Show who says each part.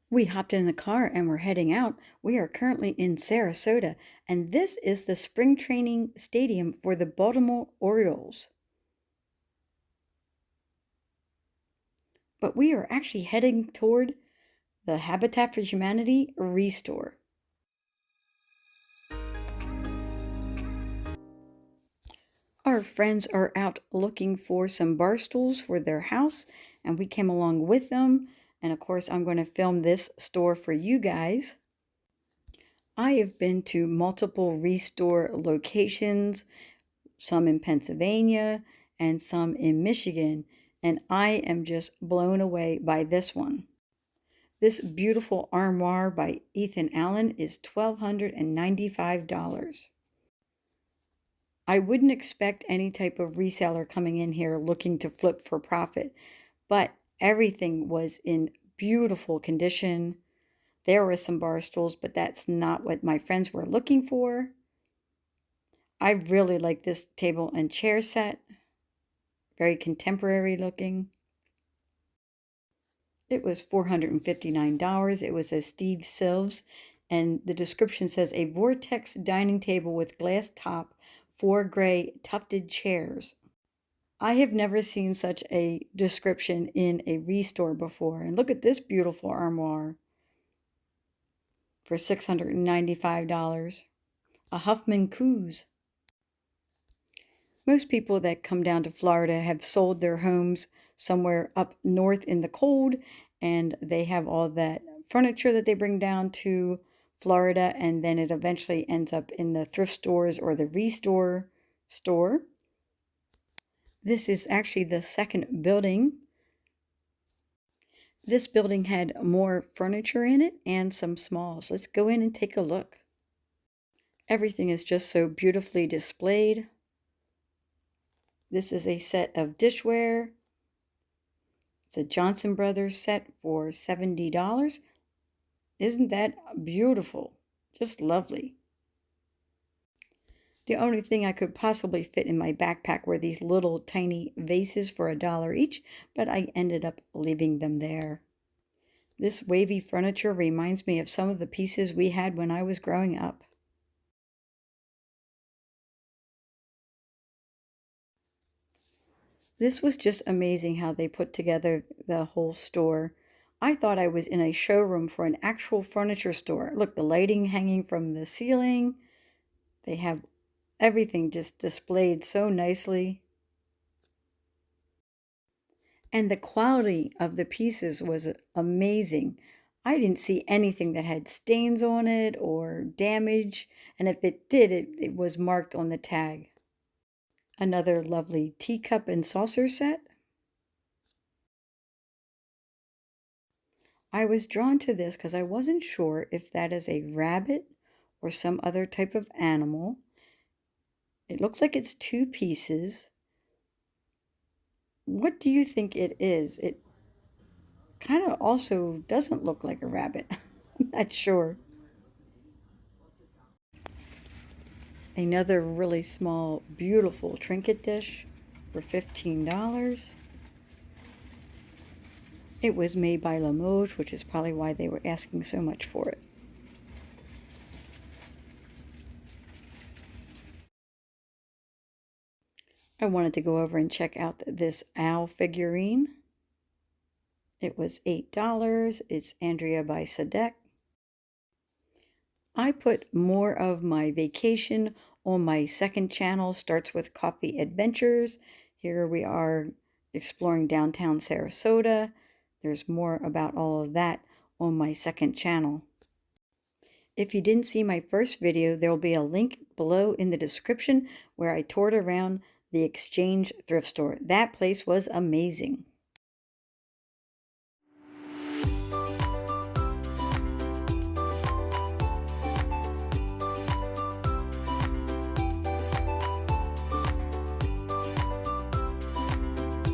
Speaker 1: We hopped in the car and we're heading out. We are currently in Sarasota, and this is the spring training stadium for the Baltimore Orioles. But we are actually heading toward the Habitat for Humanity Restore. Our friends are out looking for some bar stools for their house, and we came along with them. And of course, I'm going to film this store for you guys. I have been to multiple Restore locations, some in Pennsylvania and some in Michigan, and I am just blown away by this one. This beautiful armoire by Ethan Allen is $1,295. I wouldn't expect any type of reseller coming in here looking to flip for profit, but everything was in beautiful condition. There were some bar stools, but that's not what my friends were looking for. I really like this table and chair set. Very contemporary looking. It was $459. It was a Steve Silves, and the description says a vortex dining table with glass top, 4 gray tufted chairs. I have never seen such a description in a Restore before. And look at this beautiful armoire for $695. A Huffman Coos. Most people that come down to Florida have sold their homes somewhere up north in the cold, and they have all that furniture that they bring down to Florida, and then it eventually ends up in the thrift stores or the Restore store. This is actually the second building. This building had more furniture in it and some smalls. Let's go in and take a look. Everything is just so beautifully displayed. This is a set of dishware. It's a Johnson Brothers set for $70. Isn't that beautiful? Just lovely. The only thing I could possibly fit in my backpack were these little tiny vases for $1 each, but I ended up leaving them there. This wavy furniture reminds me of some of the pieces we had when I was growing up. This was just amazing how they put together the whole store. I thought I was in a showroom for an actual furniture store. Look, the lighting hanging from the ceiling. They have everything just displayed so nicely. And the quality of the pieces was amazing. I didn't see anything that had stains on it or damage. And if it did, it was marked on the tag. Another lovely teacup and saucer set. I was drawn to this because I wasn't sure if that is a rabbit or some other type of animal. It looks like it's 2 pieces. What do you think it is? It kind of also doesn't look like a rabbit. I'm not sure. Another really small, beautiful trinket dish for $15. It was made by Limoges, which is probably why they were asking so much for it. I wanted to go over and check out this owl figurine. It was $8. It's Andrea by Sadek. I put more of my vacation on my second channel, Starts with Coffee Adventures. Here we are exploring downtown Sarasota. There's more about all of that on my second channel. If you didn't see my first video, there will be a link below in the description where I toured around the Exchange thrift store. That place was amazing.